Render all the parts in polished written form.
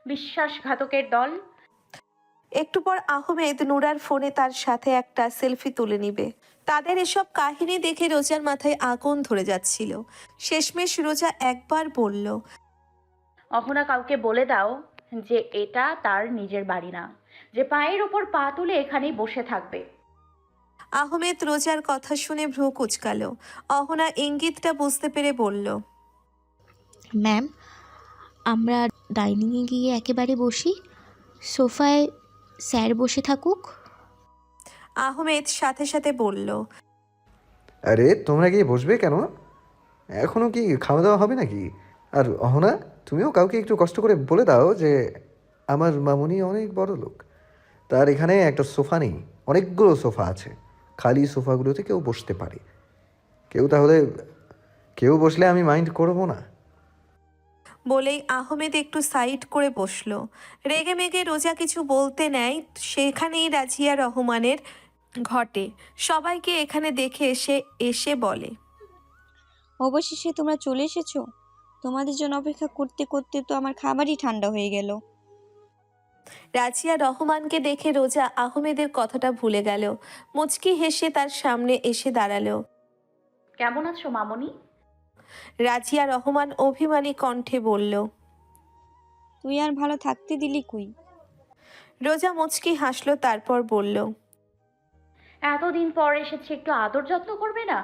বিশ্বাসঘাতকের দল। একটু পর আহমেদ নুরার ফোনে তার সাথে একটা সেলফি তুলে নিবে। তাদের এসব কাহিনী দেখে রোজার মাথায় আগুন ধরে যাচ্ছিল। শেষমেশ রোজা একবার বলল, অহনা, কাউকে বলে দাও যে এটা তার নিজের বাড়ি না, যে পায়ের ওপর পা তুলে এখানেই বসে থাকবে। আহমেদ রোজার কথা শুনে ভ্রু কুঁচকালো। অহনা ইঙ্গিতটা বুঝতে পেরে বলল, ম্যাম, আমরা ডাইনিংয়ে গিয়ে একেবারে বসি, সোফায় স্যার বসে থাকুক। আহমেদ সাথে সাথে বলল, আরে তোমরা গিয়ে বসবে কেন? এখনও কি খাওয়া দাওয়া হবে নাকি? আর অহনা, তুমিও কাউকে একটু কষ্ট করে বলে দাও যে আমার মামুনি অনেক বড় লোক, তার এখানে একটা সোফা নেই, অনেকগুলো সোফা আছে, খালি সোফাগুলোতে কেউ বসতে পারে। কেউ বসলে আমি মাইন্ড করবো না। বলেই আহমেদ একটু সাইড করে বসলো। রেগে মেগে রোজা কিছু বলতে নেয়, সেখানেই রাজিয়া রহমানের ঘটে। সবাইকে এখানে দেখে এসে এসে বলে, অবশেষে তোমরা চলে এসেছো। তোমাদের জন্য অপেক্ষা করতে করতে তো আমার খাবারই ঠান্ডা হয়ে গেল। রাজিয়া রহমানকে দেখে রোজা আহমেদের কথাটা ভুলে গেল। মুচকি হেসে তার সামনে এসে দাঁড়ালো। কেমন আছো মামনি? রাজিয়া রহমান অভিমানী কণ্ঠে বলল। তুই আর ভালো থাকতে দিলি কই? রোজা মুচকি হাসলো, তারপর বলল, এতদিন পর এসেছি, একটু আদর যত্ন করবে না?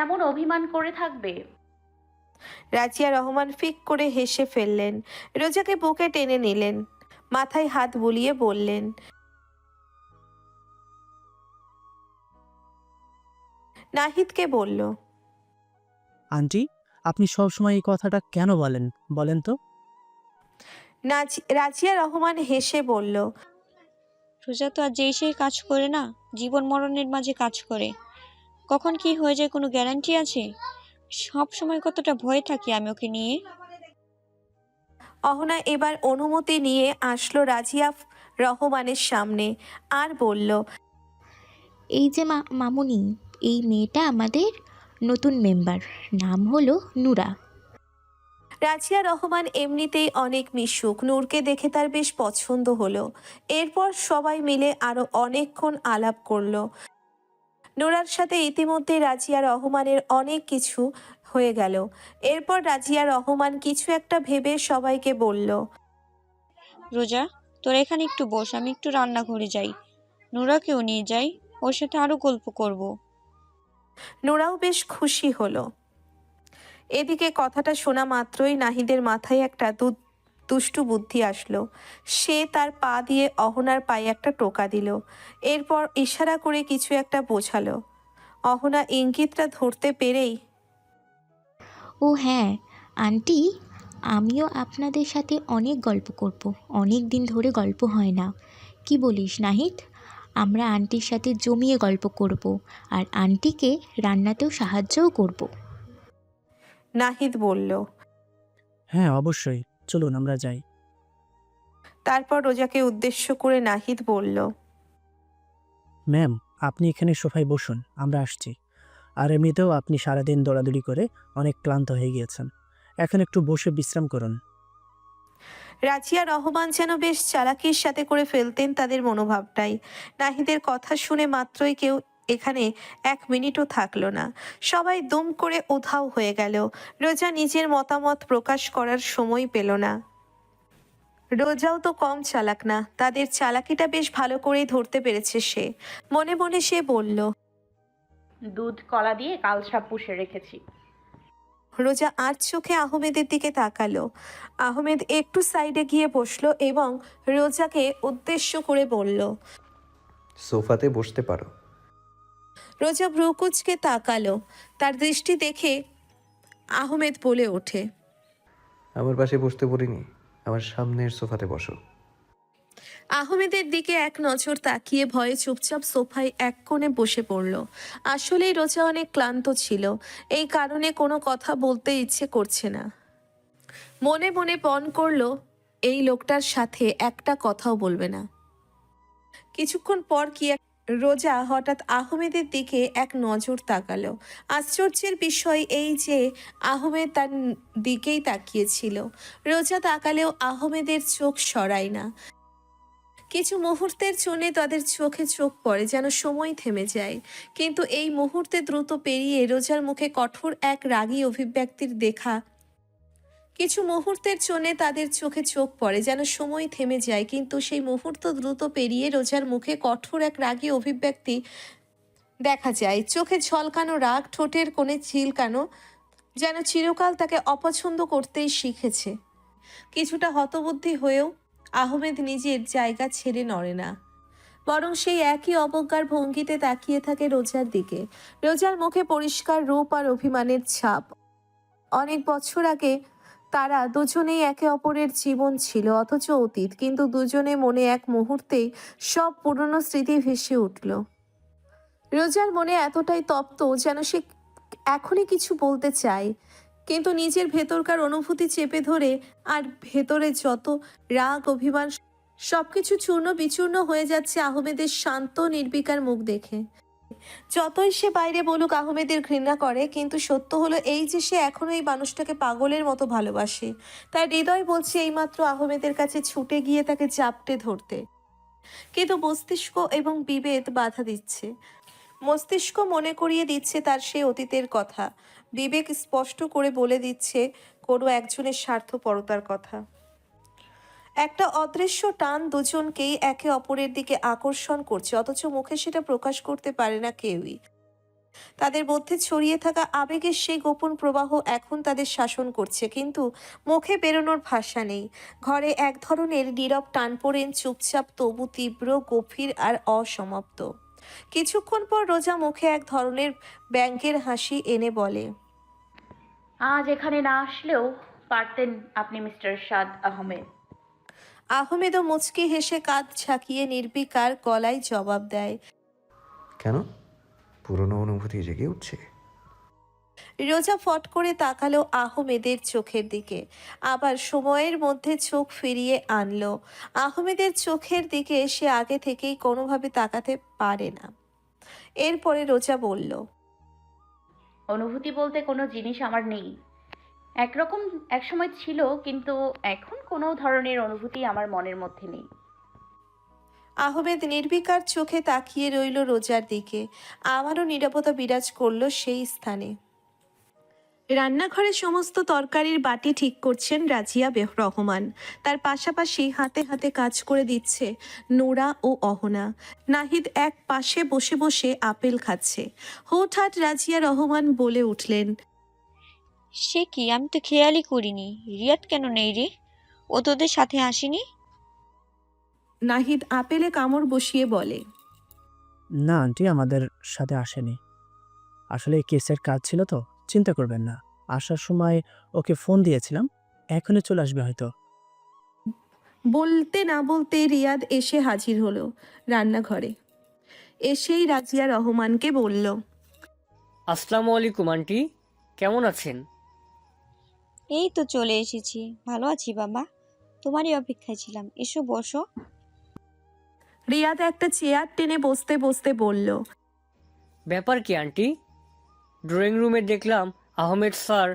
এমন অভিমান করে থাকবে? রাজিয়া রহমান ফিক করে হেসে ফেললেন। রোজাকে বুকে টেনে নিলেন, মাথায় হাত বুলিয়ে বললেন, নাহিদকে বলল, আন্টি, আপনি সবসময় এই কথাটা কেন বলেন বলেন তো? রাজিয়া রহমান হেসে বলল, সোজা তো আর যেই সেই কাজ করে না, জীবন মরণের মাঝে কাজ করে। কখন কি হয়ে যায় কোনো গ্যারান্টি আছে? সব সময় কতটা ভয়ে থাকি আমি ওকে নিয়ে। অহনা এবার অনুমতি নিয়ে আসলো রাজিয়া রহমানের সামনে আর বলল, এই যে মামুনি, এই মেয়েটা আমাদের নতুন মেম্বার, নাম হলো নুরা। রাজিয়া রহমান এমনিতেই অনেক মিশুক, নূরকে দেখে তার বেশ পছন্দ হলো। এরপর সবাই মিলে আরো অনেকক্ষণ আলাপ করলো। নোরার সাথে ইতিমধ্যে রাজিয়া রহমানের অনেক কিছু হয়ে গেল। এরপর রাজিয়া রহমান কিছু একটা ভেবে সবাইকে বলল, রোজা, তোরা এখানে একটু বস, আমি একটু রান্নাঘরে যাই। নোরাকেও নিয়ে যাই, ওর সাথে আরো গল্প করব। নোরাও বেশ খুশি হলো। এদিকে কথাটা শোনা মাত্রই নাহিদের মাথায় একটা দুষ্টু বুদ্ধি আসলো। সে তার পা দিয়ে অহনার পায়ে একটা টোকা দিল। এরপর ইশারা করে কিছু একটা বোঝালো। অহনা ইঙ্গিতটা ধরতে পেরেই, ও হ্যাঁ আন্টি, আমিও আপনাদের সাথে অনেক গল্প করব, অনেক দিন ধরে গল্প হয় না। কি বলিস নাহিদ? আমরা আন্টির সাথে জমিয়ে গল্প করব, আর আন্টিকে রান্নাতেও সাহায্যও করব। নাহিদ বলল। হ্যাঁ অবশ্যই, চলুন আমরা যাই। তারপর রোজাকে উদ্দেশ্য করে নাহিদ বলল, ম্যাম, আপনি এখানে সোফায় বসুন, আমরা আসছি। আর এমনিতেও আপনি সারাদিন দৌড়াদৌড়ি করে অনেক ক্লান্ত হয়ে গিয়েছেন, এখন একটু বসে বিশ্রাম করুন। রাজিয়া রহমান যেন বেশ চালাকির সাথে করে ফেলতেন তাদের মনোভাবটাই। নাহিদের কথা শুনে মাত্রই কেউ এখানে এক মিনিটও থাকলো না। সবাই দুম করে উধাও হয়ে গেল। রোজা নিজের মতামত প্রকাশ করার সময় পেল না। রোজাও তো কম চালাক না, তাদের চালাকিটা বেশ ভালো করেই ধরতে পেরেছে সে। মনে মনে সে বলল, দুধ কলা দিয়ে কালসাপ পুষে রেখেছি। রোজা আর চোখে আহমেদের দিকে তাকালো। আহমেদ একটু সাইডে গিয়ে বসলো এবং রোজাকে উদ্দেশ্য করে বলল, সোফাতে বসতে পারো। রোজা ভ্রুকুচকে তাকালো। তার দৃষ্টি দেখে আহমেদ বলে ওঠে, আমার পাশে বসতে বলিনি, আমার সামনের সোফাতে বসো। আহমেদের দিকে এক নজর তাকিয়ে ভয়ে চুপচাপ সোফায় এক কোণে বসে পড়ল। আসলেই রোজা অনেক ক্লান্ত ছিল, এই কারণে কোনো কথা বলতে ইচ্ছে করছে না। মনে মনে পণ করলো এই লোকটার সাথে একটা কথাও বলবে না। কিছুক্ষণ পর রোজা হঠাৎ আহমেদের দিকে এক নজর তাকালো। আশ্চর্যের বিষয় এই যে আহমেদ তার দিকেই তাকিয়েছিল। রোজা তাকালেও আহমেদের চোখ সরায় না। কিছু মুহূর্তের জন্য তাদের চোখে চোখ পড়ে, যেন সময় থেমে যায়। কিন্তু এই মুহূর্তে দ্রুত পেরিয়ে রোজার মুখে কঠোর এক রাগী অভিব্যক্তির দেখা। কিছু মুহূর্তের জন্য তাদের চোখে চোখ পড়ে, যেন সময় থেমে যায়, কিন্তু সেই মুহূর্ত দ্রুত পেরিয়ে রোজার মুখে কঠোর এক রাগী অভিব্যক্তি দেখা যায়। চোখে ঝলকানো রাগ, ঠোঁটের কোণে চিলকানো, যেন চিরকাল তাকে অপছন্দ করতেই শিখেছে। কিছুটা হতবুদ্ধি হয়েও আহমেদ নিজের জায়গা ছেড়ে নড়ে না, বরং সেই একই অবজ্ঞার ভঙ্গিতে তাকিয়ে থাকে রোজার দিকে। রোজার মুখে পরিষ্কার রূপ আর অভিমানের ছাপ। অনেক বছর আগে তারা দুজনেই একে অপরের জীবন ছিল, অথচ অতীত। কিন্তু দুজনে মনে এক মুহূর্তেই সব পুরনো স্মৃতি ভেসে উঠল। রোজার মনে এতটাই তপ্ত যেন সে এখনই কিছু বলতে চায়, কিন্তু নিজের ভেতরকার অনুভূতি চেপে ধরে। আর ভেতরে যত রাগ, অভিমান, সবকিছু চূর্ণ বিচূর্ণ হয়ে যাচ্ছে আহমেদের শান্ত নির্বিকার মুখ দেখে। যতই সে বাইরে বলুক আহমেদের ঘৃণা করে, কিন্তু সত্য হলো এই যে সে এখনো এই মানুষটাকে পাগলের মতো ভালোবাসে। তার হৃদয় বলছে এইমাত্র আহমেদের কাছে ছুটে গিয়ে তাকে চাপটে ধরতে, কিন্তু মস্তিষ্ক এবং বিবেক বাধা দিচ্ছে। মস্তিষ্ক মনে করিয়ে দিচ্ছে তার সেই অতীতের কথা, বিবেক স্পষ্ট করে বলে দিচ্ছে কোনো একজনের স্বার্থপরতার কথা। একটা অদৃশ্য টান দুজনকেই একে অপরের দিকে আকর্ষণ করছে, অথচ মুখে সেটা প্রকাশ করতে পারে না কেউই। তাদের মধ্যে ছড়িয়ে থাকা আবেগের সেই গোপন প্রবাহ এখন তাদের শাসন করছে, কিন্তু মুখে বেরোনোর ভাষা নেই। ঘরে এক ধরনের নীরব টানপোড়েন, চুপচাপ তবু তীব্র, গভীর আর অসমাপ্ত। কিছুক্ষণ পর রোজা মুখে এক ধরনের ব্যঙ্গের হাসি এনে বলে, আজ এখানে না আসলেও পারতেন আপনি মিস্টার সাদ আহমেদ। আহমেদও মুচকি হেসে কাঁধ ঝাঁকিয়ে নির্বিকার গলায় জবাব দেয়। কেন? পুরনো অনুভূতি জেগে উঠছে। রোজা ফট করে তাকালো আহমেদের চোখের দিকে, আবার সময়ের মধ্যে চোখ ফিরিয়ে আনলো। আহমেদের চোখের দিকে সে আগে থেকেই কোনোভাবে তাকাতে পারে না। এরপরে রোজা বলল, অনুভূতি বলতে কোনো জিনিস আমার নেই। একরকম একসময় ছিল, কিন্তু এখন কোনো ধরনের অনুভূতি আমার মনের মধ্যে নেই। আহমেদ নির্বিকার চোখে তাকিয়ে রইল রোজার দিকে। আমারও নীরবতা বিরাজ করলো সেই স্থানে। রান্নাঘরে সমস্ত তরকারির বাটি ঠিক করছেন রাজিয়া রহমান। তার পাশাপাশি হাতে হাতে কাজ করে দিচ্ছে নোরা ও অহনা। নাহিদ এক পাশে বসে বসে আপেল খাচ্ছে। হুটহাট রাজিয়া রহমান বলে উঠলেন, সে কি, আমি তো খেয়ালই করিনি। রিয়াদ কেন নেই রে? ও তোদের সাথে আসেনি? নাহিদ আপেলে কামড় বসিয়ে বলে, না আন্টি, আমাদের সাথে আসেনি। আসলে এই কেসের কাজ ছিল তো, চিন্তা করবেন না। আসার সময় ওকে ফোন দিয়েছিলাম, এখনই চলে আসবে হয়তো। বলতে না বলতে রিয়াদ এসে হাজির হলো রান্নাঘরে। এসেই রাজিয়া রহমানকে বলল, আসসালামু আলাইকুম আন্টি, কেমন আছেন? এই তো চলে এসেছি। ভালো আছি বাবা, তোমারই অপেক্ষায় ছিলাম। এসো বসো। রিয়াদ একটা চেয়ার টেনে বসতে বসতে বলল, ব্যাপার কি আন্টি? ড্রয়িং রুমে দেখলাম আহমেদ স্যার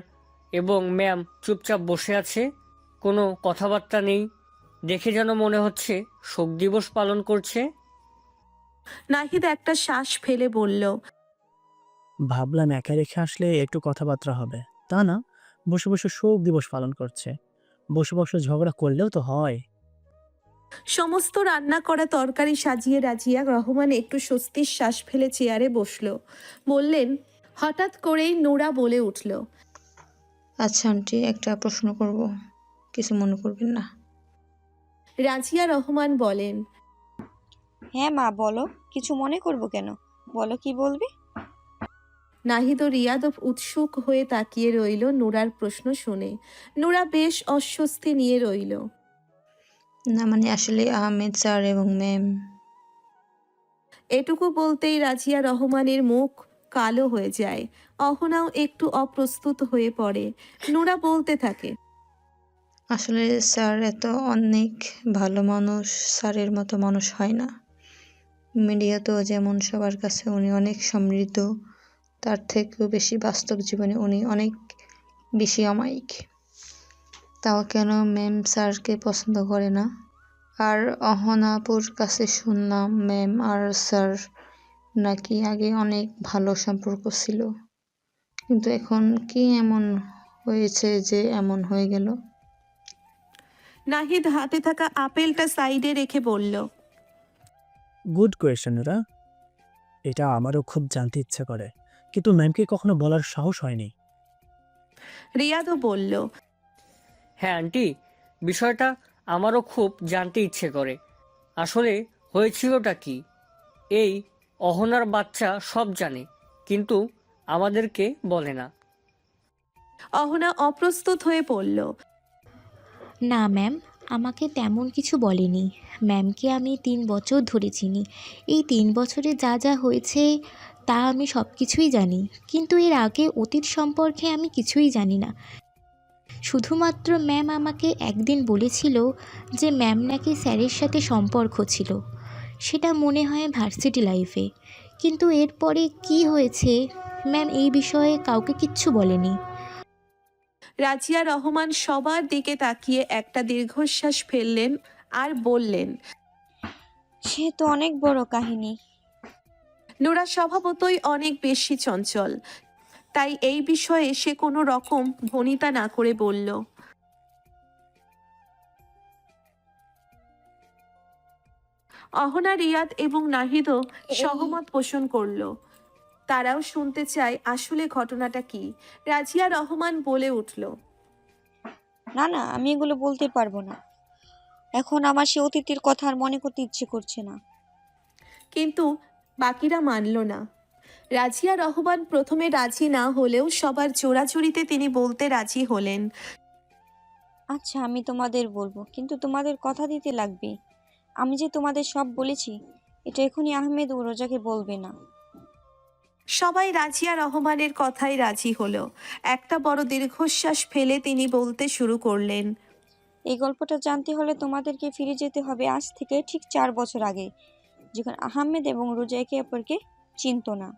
এবং ম্যাম চুপচাপ বসে আছে, কোনো কথাবার্তা নেই। দেখে যেন মনে হচ্ছে শোক দিবস পালন করছে। নাহিদ একটা শ্বাস ফেলে বলল, ভাবলাম একা রেখে আসলে একটু কথাবার্তা হবে, তা না, বসে বসে শোক দিবস পালন করছে। বসে বসে ঝগড়া করলেও তো হয়। সমস্ত রান্না করা তরকারি সাজিয়ে রাজিয়া রহমান একটু স্বস্তির শ্বাস ফেলে চেয়ারে বসলো। বললেন, হঠাৎ করেই নোরা বলে উঠল, আচ্ছা আন্টি, একটা প্রশ্ন করব, কিছু মনে করবেন না? রাজিয়া রহমান বলেন, হ্যাঁ মা বলো, কিছু মনে করবো কেন? বলো কি বলবে। নাহিদ ও রিয়াদ উৎসুক হয়ে তাকিয়ে রইল নোরার প্রশ্ন শুনে। নোরা বেশ অস্বস্তি নিয়ে রইল। না মানে আসলে আহমেদ স্যার এবং ম্যাম। এটুকু বলতেই রাজিয়া রহমানের মুখ কালো হয়ে যায়। অহনাও একটু অপ্রস্তুত হয়ে পড়ে। নোরা বলতে থাকে, আসলে স্যার এত অনেক ভালো মানুষ, স্যারের মতো মানুষ হয় না। মিডিয়াতেও যেমন সবার কাছে উনি অনেক সমৃদ্ধ, তার থেকেও বেশি বাস্তব জীবনে উনি অনেক বেশি অমায়িক। তাও কেন ম্যাম স্যারকে পছন্দ করে না? আর অহনাপুর কাছে শুনলাম ম্যাম আর স্যার নাকি আগে অনেক ভালো সম্পর্ক ছিল, কিন্তু এখন কি এমন হয়েছে যে এমন হয়ে গেল? নাহিদ হাতে থাকা আপেলটা সাইডে রেখে বলল, গুড কোয়েশ্চেন ওরা। এটা আমারও খুব জানতে ইচ্ছে করে, কিন্তু ম্যামকে কখনো বলার সাহস হয়নি। রিয়াদও বলল, হ্যাঁ আন্টি, বিষয়টা আমারও খুব জানতে ইচ্ছে করে। আসলে হয়েছিলটা কি? এই অহনার বাচ্চা সব জানে, কিন্তু আমাদেরকে বলে না। অহনা অপ্রস্তুত হয়ে পড়ল। না ম্যাম, আমাকে তেমন কিছু বলেনি। ম্যামকে আমি 3 বছর ধরে চিনি। এই 3 বছরে যা যা হয়েছে তা আমি সব কিছুই জানি, কিন্তু এর আগে অতীত সম্পর্কে আমি কিছুই জানি না। শুধুমাত্র ম্যাম আমাকে একদিন বলেছিল যে ম্যাম নাকি স্যারের সাথে সম্পর্ক ছিল, সেটা মনে হয় ভার্সিটি লাইফে। কিন্তু এরপরে কি হয়েছে ম্যাম এই বিষয়ে কাউকে কিচ্ছু বলেনি। রাজিয়া রহমান সবার দিকে তাকিয়ে একটা দীর্ঘশ্বাস ফেললেন আর বললেন, সে তো অনেক বড় কাহিনী। নোরা স্বভাবতই অনেক বেশি চঞ্চল, তাই এই বিষয়ে সে কোনো রকম ভনিতা না করে বলল, অহনা, রিয়াদ এবং নাহিদও সহমত পোষণ করলো। তারাও শুনতে চায় আসলে ঘটনাটা কি। রাজিয়া রহমান বলে উঠল, না না, আমি এগুলো বলতে পারবো না। এখন আমার সে অতীতের কথা আর মনে করতে ইচ্ছে করছে না। কিন্তু বাকিরা মানল না। রাজিয়া রহমান প্রথমে রাজি না হলেও সবার জোরাজুরিতে তিনি বলতে রাজি হলেন। আচ্ছা, আমি তোমাদের বলবো, কিন্তু তোমাদের কথা দিতে লাগবে। আমি যে তোমাদের সব বলেছি, এটা এখনই আহমেদ ও রোজাকে বলবে না। সবাই রাজিয়া রহমানের কথায় রাজি হলো। একটা বড় দীর্ঘশ্বাস ফেলে তিনি বলতে শুরু করলেন, এই গল্পটা জানতে হলে তোমাদেরকে ফিরে যেতে হবে আজ থেকে ঠিক 4 বছর আগে, যখন আহমেদ এবং রোজা একে অপরকে চিনত না।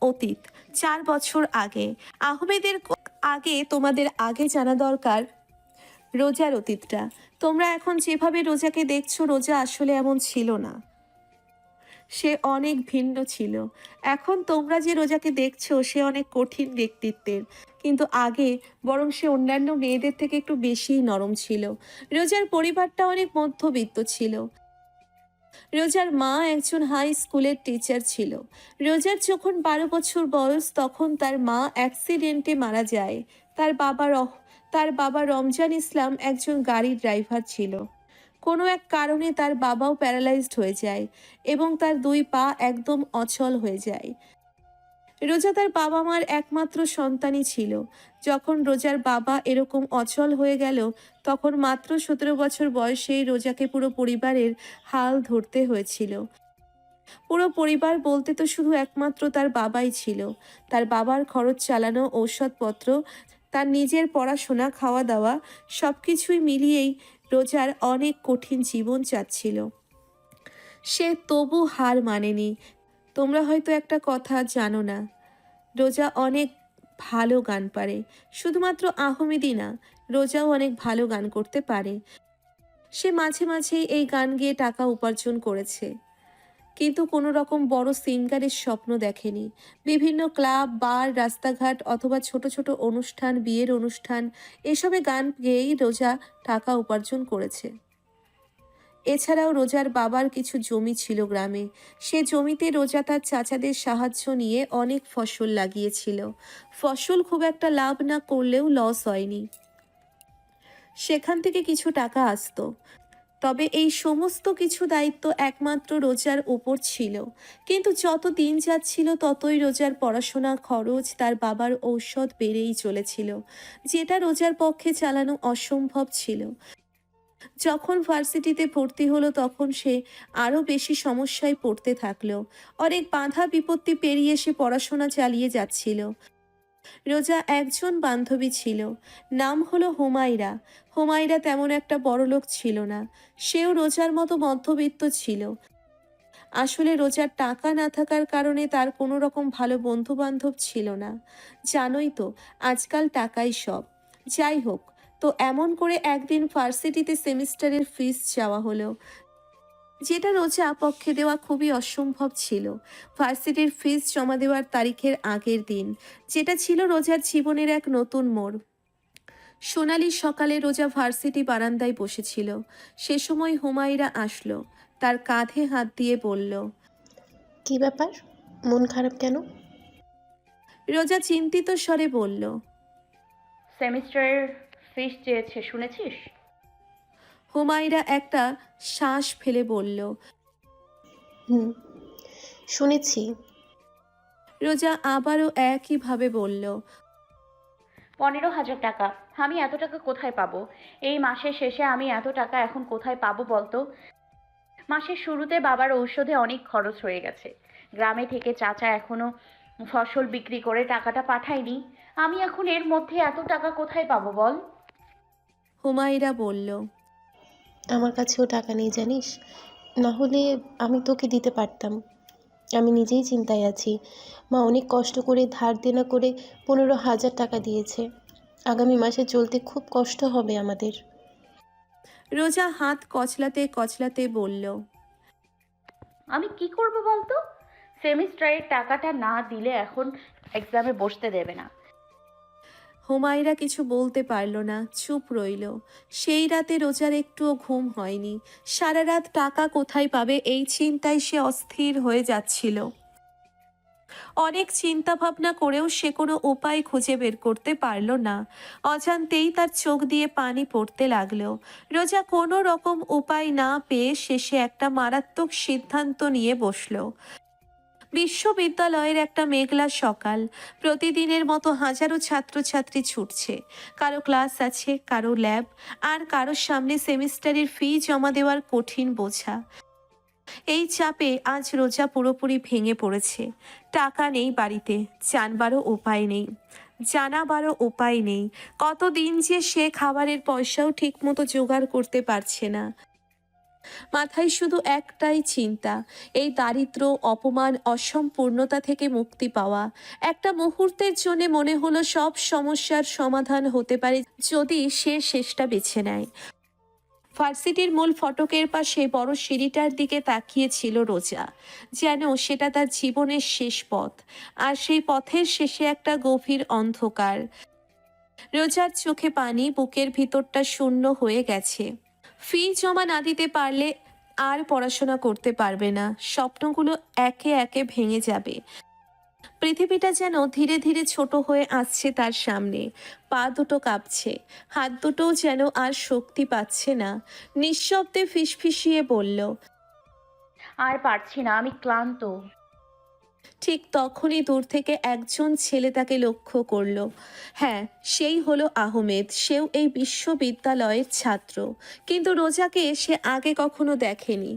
অতীত 4 বছর আগে। আহমেদের আগে তোমাদের আগে জানা দরকার রোজার অতীতটা। তোমরা এখন যেভাবে রোজাকে দেখছো, রোজা আসলে এমন ছিল না। সে অনেক ভিন্ন ছিল। এখন তোমরা যে রোজাকে দেখছো সে অনেক কঠিন ব্যক্তিত্বের, কিন্তু আগে বরং সে অন্যান্য মেয়েদের থেকে একটু বেশিই নরম ছিল। রোজার পরিবারটা অনেক মধ্যবিত্ত ছিল। রোজার মা একজন হাই স্কুলের টিচার ছিল। রোজার যখন 12 বছর বয়স তখন তার মা অ্যাক্সিডেন্টে মারা যায়। তার বাবা রমজান ইসলাম একজন গাড়ির ড্রাইভার ছিল। কোনো এক কারণে তার বাবাও প্যারালাইজড হয়ে যায় এবং তার 2 পা একদম অচল হয়ে যায়। রোজা তার বাবা মার একমাত্র সন্তানই ছিল। যখন রোজার বাবা এরকম অচল হয়ে গেল, তখন মাত্র 17 বছর বয়সেই রোজাকে পুরো পরিবারের হাল ধরতে হয়েছিল। পুরো পরিবার বলতে তো শুধু একমাত্র তার বাবাই ছিল। তার বাবার খরচ চালানো, ঔষধপত্র, তার নিজের পড়াশোনা, খাওয়া দাওয়া সবকিছুই মিলিয়েই রোজার অনেক কঠিন জীবন যাচ্ছিল। সে তবু হার মানেনি। তোমরা হয়তো একটা কথা জানো না, রোজা অনেক ভালো গান পারে। শুধুমাত্র আহমেদই না, রোজাও অনেক ভালো গান করতে পারে। সে মাঝে মাঝেই এই গান গেয়ে টাকা উপার্জন করেছে, কিন্তু কোনো রকম বড় সিঙ্গারের স্বপ্ন দেখেনি। বিভিন্ন ক্লাব, বার, রাস্তাঘাট অথবা ছোট ছোট অনুষ্ঠান, বিয়ের অনুষ্ঠান, এসবে গান গেয়েই রোজা টাকা উপার্জন করেছে। এছাড়াও রোজার বাবার কিছু জমি ছিল গ্রামে। সে জমিতে রোজা তার চাচাদের সাহায্য নিয়ে অনেক ফসল লাগিয়েছিল। ফসল খুব একটা লাভ না করলেও লস হয়নি, সেখান থেকে কিছু টাকা আসতো। তবে এই সমস্ত কিছু দায়িত্ব একমাত্র রোজার উপর ছিল। কিন্তু যত দিন যাচ্ছিল ততই রোজার পড়াশোনা খরচ, তার বাবার ঔষধ বেড়েই চলেছিল, যেটা রোজার পক্ষে চালানো অসম্ভব ছিল। যখন ভার্সিটিতে ভর্তি হলো তখন সে আরও বেশি সমস্যায় পড়তে থাকলো। অনেক বাধা বিপত্তি পেরিয়ে সে পড়াশোনা চালিয়ে যাচ্ছিল। রোজা একজন বান্ধবী ছিল, নাম হলো হুমায়রা। হুমায়রা তেমন একটা বড়লোক ছিল না, সেও রোজার মতো মধ্যবিত্ত ছিল। আসলে রোজার টাকা না থাকার কারণে তার কোনো রকম ভালো বন্ধু বান্ধব ছিল না। জানোই তো, আজকাল টাকাই সব। যাই হোক, তো এমন করে একদিন ভার্সিটিতে সেমিস্টারের ফিস চাওয়া হলো, যেটা রোজা পক্ষে দেওয়া খুবই অসম্ভব ছিল। ভার্সিটির ফিস জমা দেওয়ার তারিখের আগের দিন, যেটা ছিল রোজার জীবনের এক নতুন মোড়। সোনালি সকালে রোজা ভার্সিটি বারান্দায় বসেছিল। সে সময় হুমায়রা আসলো, তার কাঁধে হাত দিয়ে বলল। কি ব্যাপার, মন খারাপ কেন? রোজা চিন্তিত স্বরে বলল। সেমিস্টারের ফিস চেয়েছে, শুনেছিস? হুমায়রা একটা শ্বাস ফেলে বলল। হুম, শুনেছি। রোজা আবারও একইভাবে বলল। 15,000 টাকা। আমি এত টাকা কোথায় পাবো? এই মাসের শেষে আমি এত টাকা এখন কোথায় পাবো বলতো? মাসের শুরুতে বাবার ঔষধে অনেক খরচ হয়ে গেছে। গ্রামে থেকে চাচা এখনো ফসল বিক্রি করে টাকাটা পাঠায়নি। আমি এখন এর মধ্যে এত টাকা কোথায় পাবো বল? হুমায়রা বলল। আমার কাছেও টাকা নেই জানিস, না হলে আমি তোকে দিতে পারতাম। আমি নিজেই চিন্তায় আছি। মা অনেক কষ্ট করে ধার দেনা করে 15,000 টাকা দিয়েছে। আগামী মাসে চলতে খুব কষ্ট হবে আমাদের। রোজা হাত কচলাতে কচলাতে বলল। আমি কি করব বলতো? সেমিস্টারের টাকাটা না দিলে এখন এক্সামে বসতে দেবে না। হুমায়রা কিছু বলতে পারল না, চুপ রইল। সেই রাতে রোজার একটুও ঘুম হয়নি। সারা রাত টাকা কোথায় পাবে এই চিন্তায় সে অস্থির হয়ে যাচ্ছিল। অনেক চিন্তা ভাবনা করেও সে কোনো উপায় খুঁজে বের করতে পারল না। অজান্তেই তার চোখ দিয়ে পানি পড়তে লাগলো। রোজা কোনো রকম উপায় না পেয়ে শেষে একটা মারাত্মক সিদ্ধান্ত নিয়ে বসলো। বিশ্ববিদ্যালয়ের একটা মেঘলা সকাল। প্রতিদিনের মতো হাজারো ছাত্রছাত্রী ছুটছে। কারো ক্লাস আছে, কারো ল্যাব, আর কারো সামনে সেমিস্টারের ফি জমা দেওয়ার কঠিন বোঝা। এই চাপে আজ রোজা পুরোপুরি ভেঙে পড়েছে। টাকা নেই বাড়িতে, জানবারও উপায় নেই, জানাবারও উপায় নেই। কতদিন যে সে খাবারের পয়সাও ঠিকমতো জোগাড় করতে পারছে না। মাথায় শুধু একটাই চিন্তা, এই দারিদ্র্য, অপমান, অসম্পূর্ণতা থেকে মুক্তি পাওয়া। একটা মুহূর্তের জন্য মনে হলো সব সমস্যার সমাধান হতে পারে যদি সে শেষটা বেছে নেয়। ভার্সিটির মূল ফটকের পাশে বড় সিঁড়িটার দিকে তাকিয়েছিল রোজা, যেন সেটা তার জীবনের শেষ পথ। আর সেই পথের শেষে একটা গভীর অন্ধকার। রোজার চোখে পানি, বুকের ভিতরটা শূন্য হয়ে গেছে। ফি জমা না দিতে পারলে আর পড়াশোনা করতে পারবে না। স্বপ্নগুলো একে একে ভেঙে যাবে। পৃথিবীটা যেন ধীরে ধীরে ছোট হয়ে আসছে তার সামনে। পা দুটো কাঁপছে, হাত দুটোও যেন আর শক্তি পাচ্ছে না। নিঃশব্দে ফিসফিসিয়ে বলল। আর পারছি না, আমি ক্লান্ত। ঠিক তখনই দূর থেকে একজন ছেলে তাকে লক্ষ্য করলো। হ্যাঁ, সেই হলো আহমেদ। সেও এই বিশ্ববিদ্যালয়ের ছাত্র, কিন্তু রোজাকে সে আগে কখনো দেখেনি।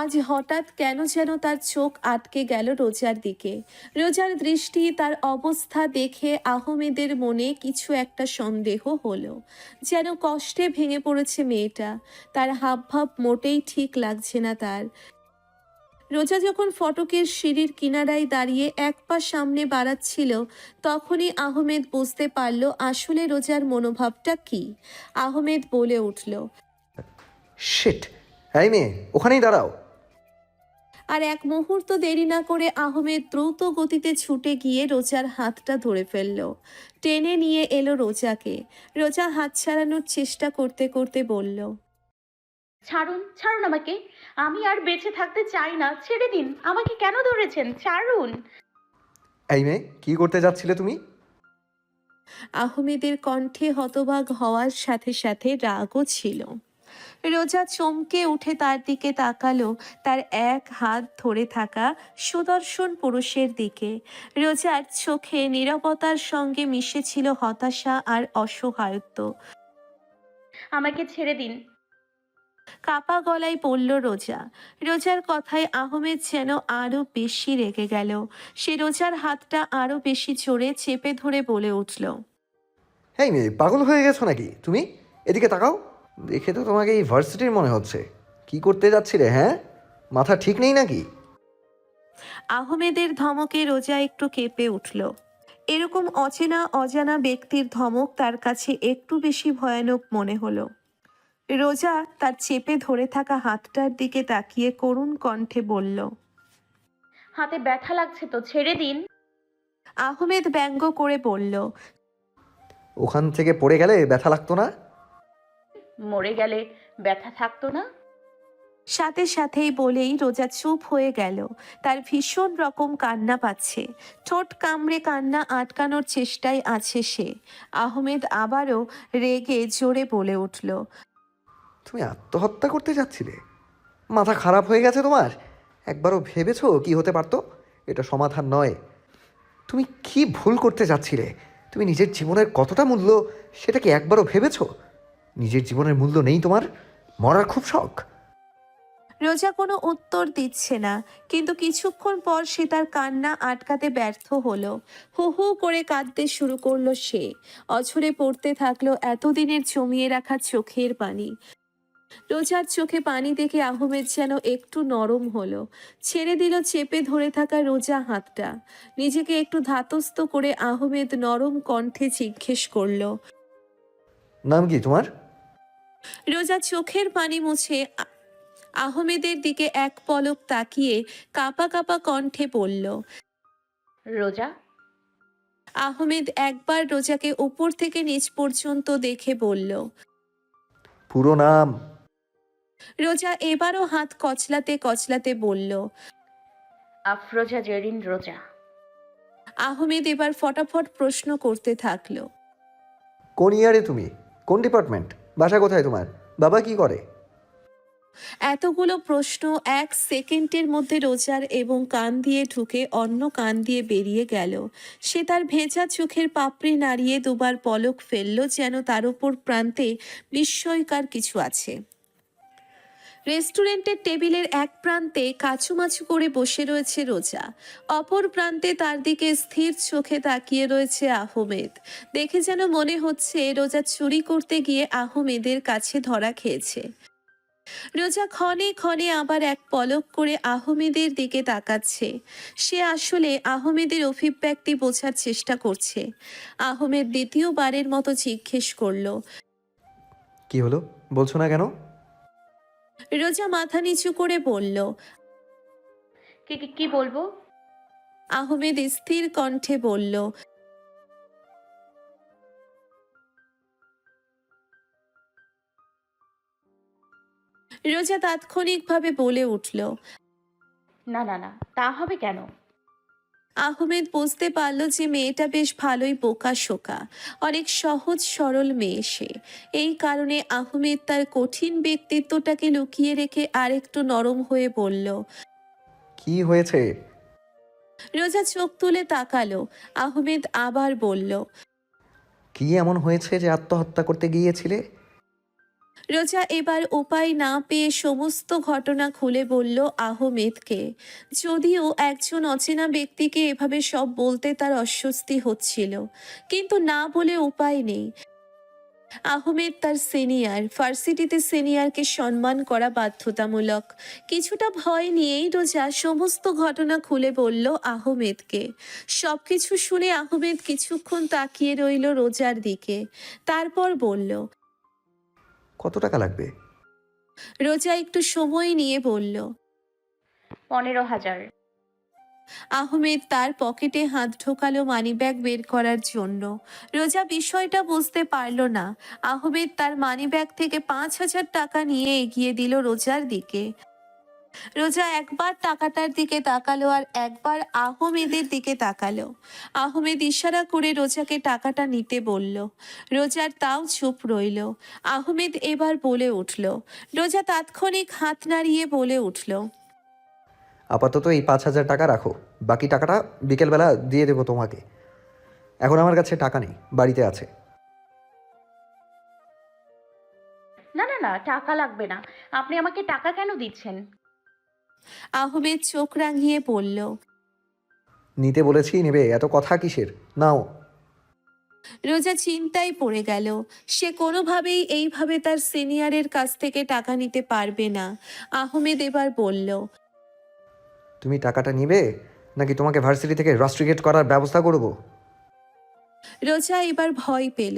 আজ হঠাৎ কেন যেন তার চোখ আটকে গেল রোজার দিকে। রোজার দৃষ্টি, তার অবস্থা দেখে আহমেদের মনে কিছু একটা সন্দেহ হলো। যেন কষ্টে ভেঙে পড়েছে মেয়েটা। তার হাবভাব মোটেই ঠিক লাগছে না তার। রোজা যখন ফটকের সিঁড়ির কিনারায় দাঁড়িয়ে এক পা সামনে বাড়াচ্ছিল, তখনই আহমেদ বুঝতে পারল আসলে রোজার মনোভাবটা কি। আহমেদ বলে উঠল। শিট, এই মেয়ে, ওখানেই দাঁড়াও। আর এক মুহূর্ত দেরি না করে আহমেদ দ্রুত গতিতে ছুটে গিয়ে রোজার হাতটা ধরে ফেলল। টেনে নিয়ে এলো রোজাকে। রোজা হাত ছাড়ানোর চেষ্টা করতে করতে বলল। ছাড়ুন, ছাড়ুন আমাকে। আমি আর বেঁচে থাকতে চাই না। ছেড়ে দিন আমাকে। কেন ধরেছেন? ছাড়ুন। এই মেয়ে, কি করতে যাচ্ছিলে তুমি? আহমেদের কণ্ঠে হতবাক হওয়ার সাথে সাথে রাগও ছিল। রোজা চমকে উঠে তার দিকে তাকালো, তার এক হাত ধরে থাকা সুদর্শন পুরুষের দিকে। রোজার চোখে নীরবতার সঙ্গে মিশেছিল হতাশা আর অসহায়ত্ব। আমাকে ছেড়ে দিন। কাপা গলায় বলল রোজা। রোজার কথায় আহমেদ যেন আরো বেশি রেগে গেল। সে রোজার হাতটা আরো বেশি জোরে চেপে ধরে বলে উঠল। এই মেয়ে, পাগল হয়ে গেছো নাকি তুমি? এদিকে তাকাও। দেখে তো তোমাকে এই ভার্সিটির মনে হচ্ছে। কি করতে যাচ্ছিলে, হ্যাঁ? মাথা ঠিক নেই নাকি? আহমেদের ধমকে রোজা একটু কেঁপে উঠল। এরকম অচেনা অজানা ব্যক্তির ধমক তার কাছে একটু বেশি ভয়ানক মনে হলো। রোজা তার চেপে ধরে থাকা হাতটার দিকে তাকিয়ে করুণ কণ্ঠে বলল। হাতে ব্যথা লাগছে তো, ছেড়ে দিন। আহমেদ ব্যঙ্গ করে বলল। ওখান থেকে পড়ে গেলে ব্যথা লাগতো না? মরে গেলে ব্যথা থাকতো না? সাথে সাথেই বলেই রোজা চুপ হয়ে গেল। তার ভীষণ রকম কান্না পাচ্ছে। ঠোঁট কামড়ে কান্না আটকানোর চেষ্টায় আছে সে। আহমেদ আবারও রেগে জোরে বলে উঠল। তুমি আত্মহত্যা করতে যাচ্ছিলে? মাথা খারাপ হয়ে গেছে তোমার? একবারও ভেবেছো কি হতে পারতো? এটা সমাধান নয়। তুমি কি ভুল করতে যাচ্ছিলে? তুমি নিজের জীবনের কতটা মূল্য সেটা কি একবারও ভেবেছো? নিজের জীবনের মূল্য নেই তোমার? মরার খুব শখ? রোজা কোনো উত্তর দিচ্ছে না, কিন্তু কিছুক্ষণ পর সে তার কান্না আটকাতে ব্যর্থ হলো। হু হু করে কাঁদতে শুরু করলো সে। অঝরে পড়তে থাকলো এতদিনের জমিয়ে রাখা চোখের পানি। রোজার চোখে পানি দেখে আহমেদ যেন একটু নরম হলো। ছেড়ে দিল চেপে ধরে থাকা রোজা হাতটা। নিজেকে একটু ধাতস্থ করে আহমেদ নরম কণ্ঠে জিজ্ঞেস করলো। নাম কি তোমার? রোজা চোখের পানি মুছে আহমেদের দিকে এক পলক তাকিয়ে কাঁপা কাঁপা কণ্ঠে বলল। রোজা। আহমেদ একবার রোজাকে উপর থেকে নিচ পর্যন্ত দেখে বলল। পুরো নাম? রোজা এবারও হাত কচলাতে কচলাতে বলল। আফরোজা জেরিন রোজা। আহমেদ এবার ফটাফট প্রশ্ন করতে থাকলো। কোন ইয়ারে তুমি? কোন ডিপার্টমেন্ট? বাসা কোথায় তোমার? বাবা কি করে? এতগুলো প্রশ্ন এক সেকেন্ডের মধ্যে রোজার এবং কান দিয়ে ঢুকে অন্য কান দিয়ে বেরিয়ে গেল। সে তার ভেজা চোখের পাপড়ি নাড়িয়ে দুবার পলক ফেলল, যেন তার উপর প্রান্তে বিস্ময়কার কিছু আছে। রেস্টুরেন্টের টেবিলের এক প্রান্তে কাচুমাচু করে বসে রয়েছে রোজা। অপর প্রান্তে তার দিকে স্থির চোখে তাকিয়ে রয়েছে আহমেদ। দেখে যেন মনে হচ্ছে রোজা চুরি করতে গিয়ে আহমেদের কাছে ধরা খেয়েছে। রোজা ক্ষণে ক্ষণে আবার এক পলক করে আহমেদের দিকে তাকাচ্ছে। সে আসলে আহমেদের অভিব্যক্তি বোঝার চেষ্টা করছে। আহমেদ দ্বিতীয়বারের মতো জিজ্ঞেস করলো। কি হলো, বলছো না কেন? রোজা মাথা নিচু করে বলল। কি কি কি বলবো? আহমেদ স্থির কণ্ঠে বলল। রোজা তাৎক্ষণিকভাবে বলে উঠল। না না না, তা হবে কেন? আহমেদ বুঝতে পারল যে মেয়েটা বেশ ভালোই বোকা শোকা, অনেক সহজ সরল মেয়ে সে। এই কারণে আহমেদ তার কঠিন ব্যক্তিত্বটাকে লুকিয়ে রেখে আরেকটু নরম হয়ে বলল। কি হয়েছে? রোজা চোখ তুলে তাকালো। আহমেদ আবার বলল। কি এমন হয়েছে যে আত্মহত্যা করতে গিয়েছিলে? রোজা এবার উপায় না পেয়ে সমস্ত ঘটনা খুলে বলল আহমেদকে। যদিও একজন অচেনা ব্যক্তিকে এভাবে সব বলতে তার অস্বস্তি হচ্ছিল, কিন্তু না বলে উপায় নেই। আহমেদ তার সিনিয়র, ভার্সিটিতে সিনিয়রকে সম্মান করা বাধ্যতামূলক। কিছুটা ভয় নিয়েই রোজা সমস্ত ঘটনা খুলে বলল আহমেদকে। সবকিছু শুনে আহমেদ কিছুক্ষণ তাকিয়ে রইল রোজার দিকে, তারপর বলল। কত টাকা লাগবে? রোজা একটু সময় নিয়ে বলল। 15,000। আহমেদ তার পকেটে হাত ঢোকালো মানিব্যাগ বের করার জন্য। রোজা বিষয়টা বুঝতে পারল না। আহমেদ তার মানিব্যাগ থেকে 5,000 টাকা নিয়ে এগিয়ে দিল রোজার দিকে। রোজা একবার টাকাটার দিকে তাকালো আর একবার আহমেদের দিকে তাকালো। আহমেদ ইশারা করে রোজাকে টাকাটা নিতে বলল। রোজার তাও চুপ রইল। আহমেদ এবার বলে উঠল। রোজা তাৎক্ষণিক হাত নাড়িয়ে বলে উঠল। আপাতত এই 5,000 টাকা রাখো, বাকি টাকাটা বিকেলবেলা দিয়ে দেবো তোমাকে। এখন আমার কাছে টাকা নেই, বাড়িতে আছে। না না না, টাকা লাগবে না। আপনি আমাকে টাকা কেন দিচ্ছেন? আহমেদ চোখ রাঙিয়ে বলল। নিতে বলেছি নেবে, এত কথা কিসের? নাও। রোজা চিন্তায় পড়ে গেল। সে কোনোভাবেই এইভাবে তার সিনিয়রের কাছ থেকে টাকা নিতে পারবে না। আহমেদ এবার বলল। তুমি টাকাটা নিবে নাকি তোমাকে ভার্সিটি থেকে রাস্ট্রিগেট করার ব্যবস্থা করব? রোজা এবার ভয় পেল।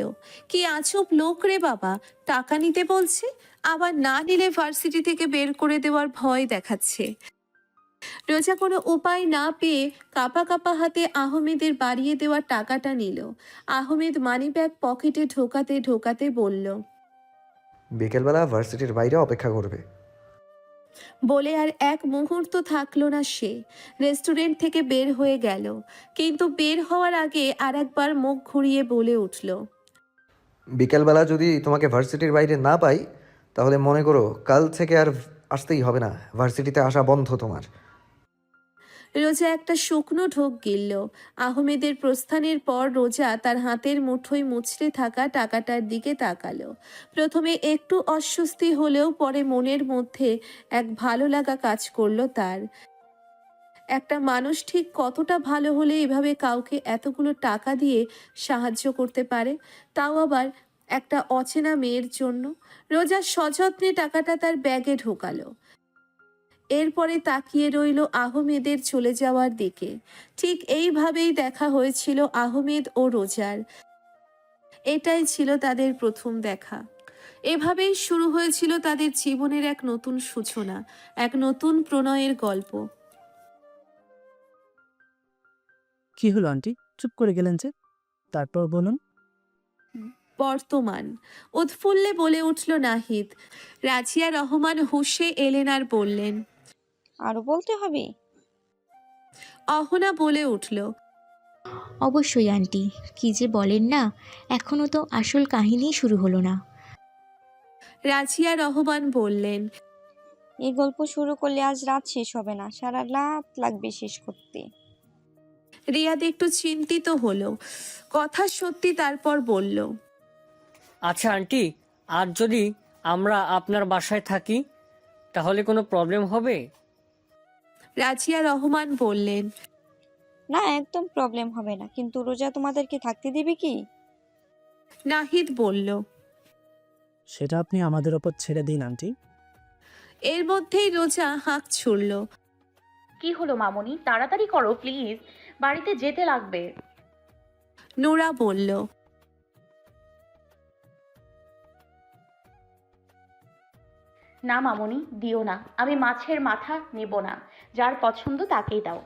কি আজব লোক রে বাবা, টাকা নিতে বলছে, আবার না নিলে ভার্সিটি থেকে বের করে দেওয়ার ভয় দেখাচ্ছে। রোজা কোনো উপায় না পেয়ে কাঁপা কাঁপা হাতে আহমেদের বাড়িয়ে দেওয়া টাকাটা নিল। আহমেদ মানিব্যাগ পকেটে ঢোকাতে ঢোকাতে বলল, বিকেলবেলা ভার্সিটির বাইরে অপেক্ষা করবে। বলে আর এক মুহূর্ত থাকলো না সে। রেস্টুরেন্ট থেকে বের হয়ে গেল, কিন্তু বের হওয়ার আগে আর একবার মুখ ঘুরিয়ে বলে উঠল, বিকেলবেলা যদি তোমাকে ভার্সিটির বাইরে না পাই তাহলে মনে করো কাল থেকে আর আসতেই হবে না, ভার্সিটিতে আসা বন্ধ তোমার। রোজা একটা শুকনো ঢোক গিলল। আহমেদের প্রস্থানের পর রোজা তার হাতের মুঠোয় মুচড়ে থাকা টাকাটার দিকে তাকালো। প্রথমে একটু অস্বস্তি হলেও পরে মনের মধ্যে এক ভালো লাগা কাজ করলো তার। একটা মানুষ ঠিক কতটা ভালো হলে এভাবে কাউকে এতগুলো টাকা দিয়ে সাহায্য করতে পারে, তাও আবার একটা অচেনা মেয়ের জন্য। রোজা সযত্নে টাকাটা তার ব্যাগে ঢোকালো। এরপরে তাকিয়ে রইল আহমেদের চলে যাওয়ার দিকে। ঠিক এইভাবেই দেখা হয়েছিল আহমেদ ও রোজার। এটাই ছিল তাদের প্রথম দেখা। এভাবেই শুরু হয়েছিল তাদের জীবনের এক নতুন সূচনা, এক নতুন প্রণয়ের গল্প। কি হলো আন্টি, চুপ করে গেলেন যে? তারপর বলুন। বর্তমান, উৎফুল্লে বলে উঠল নাহিদ। রাজিয়া রহমান হুঁশে এলেন আর বললেন, আরও বলতে হবে? অহনা বলে উঠল, অবশ্যই আন্টি, কি যে বলেন না, এখনও তো আসল কাহিনী শুরু হলো না। রাজিয়া রহমান বললেন, এই গল্প শুরু করলে আজ রাত শেষ হবে না, সারা রাত লাগবে শেষ করতে। রিয়াদ একটু চিন্তিত হলো। কথা সত্যি, তারপর বলল, আচ্ছা আন্টি, আজ যদি আমরা আপনার বাসায় থাকি তাহলে কোনো প্রবলেম হবে? রাজিয়া রহমান বললেন, না, একদম প্রবলেম হবে না, কিন্তু রোজা তোমাদেরকে থাকতে দেবে কি? নাহিদ বলল। সেটা আপনি আমাদের ওপর ছেড়ে দিন আন্টি। এর মধ্যেই রোজা হাঁক ছুড়ল। কি হলো মামুনি, তাড়াতাড়ি করো প্লিজ, বাড়িতে যেতে লাগবে। নোরা বলল, না মামুনি, দিও না, আমি মাছের মাথা নেব না, যার পছন্দ তাকেই দাও।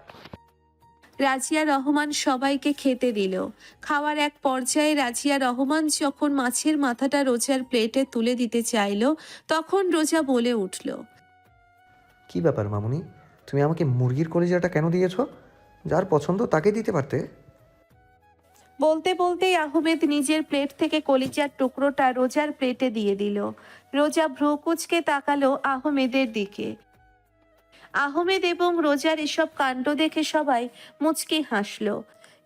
রাজিয়া রহমান সবাইকে খেতে দিল। খাওয়ার এক পর্যায়ে রাজিয়া রহমান যখন মাছের মাথাটা রোজার প্লেটে তুলে দিতে চাইল, তখন রোজা বলে উঠল, কি ব্যাপার মামুনি, তুমি আমাকে মুরগির কলিজাটা কেন দিয়েছো? যার পছন্দ তাকে দিতে পারতে। বলতে বলতেই আহমেদ নিজের প্লেট থেকে কলিজার টুকরোটা রোজার প্লেটে দিয়ে দিল। রোজা ভ্রু কুঁচকে তাকালো আহমেদের দিকে। আহমেদ এবং রোজার এসব কাণ্ড দেখে সবাই মুচকি হাসলো।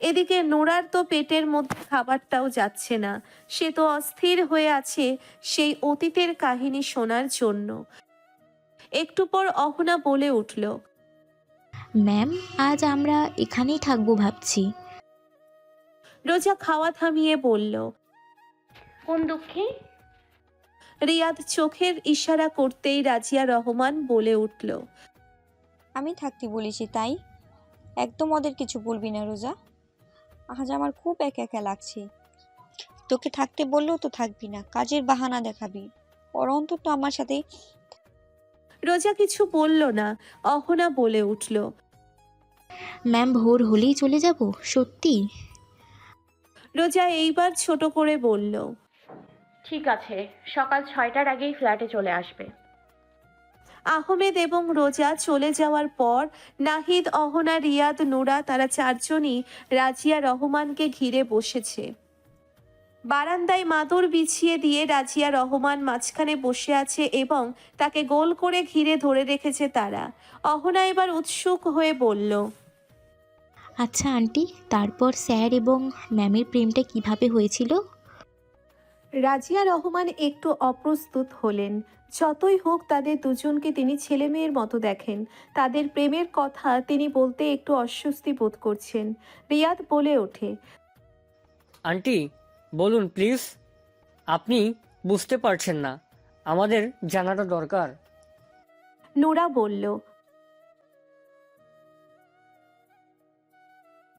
এদিকে নোরার তো পেটের মধ্যে খাবারটাও যাচ্ছে না। সে তো অস্থির হয়ে আছে সেই অতীতের কাহিনী শোনার জন্য। একটু পর অহনা বলে উঠল, ম্যাম, আজ আমরা এখানেই থাকবো ভাবছি। রোজা খাওয়া থামিয়ে বলল। কোন দুঃখে? রিয়াদ চোখের ইশারা করতেই রাজিয়া রহমান বলে উঠল, আমি থাকতে বলেছি তাই। একদম ওদের কিছু বলবি না রোজা, আজ আমার খুব একা একা লাগছে। তোকে থাকতে বললেও তো থাকবি না, কাজের বাহানা দেখাবি। ওর অন্তত আমার সাথে। রোজা কিছু বলল না। অহনা বলে উঠল, ম্যাম, ভোর হলেই চলে যাব সত্যি? রোজা এইবার ছোট করে বলল, ঠিক আছে, সকাল 6টার আগেই ফ্ল্যাটে চলে আসবে। আহমেদ এবং রোজা চলে যাওয়ার পর নাহিদ, অহনা, রিয়াদ, নোরা তারা চারজনই রাজিয়া রহমানকে ঘিরে বসেছে। বারান্দায় মাদুর বিছিয়ে দিয়ে রাজিয়া রহমান মাঝখানে বসে আছে এবং তাকে গোল করে ঘিরে ধরে রেখেছে তারা। অহনা এবার উৎসুক হয়ে বলল, আচ্ছা আন্টি, তারপর স্যার এবং ম্যামের প্রেমটা কিভাবে হয়েছিল? রাজিয়া রহমান একটু অপ্রস্তুত হলেন। যতই হোক তাদের দুজনকে তিনি ছেলে মেয়ের মতো দেখেন। তাদের প্রেমের কথা তিনি বলতে একটু অস্বস্তি বোধ করছেন। রিয়াদ বলে ওঠে, আন্টি বলুন প্লিজ, আপনি বুঝতে পারছেন না, আমাদের জানাটা দরকার। নোরা বলল,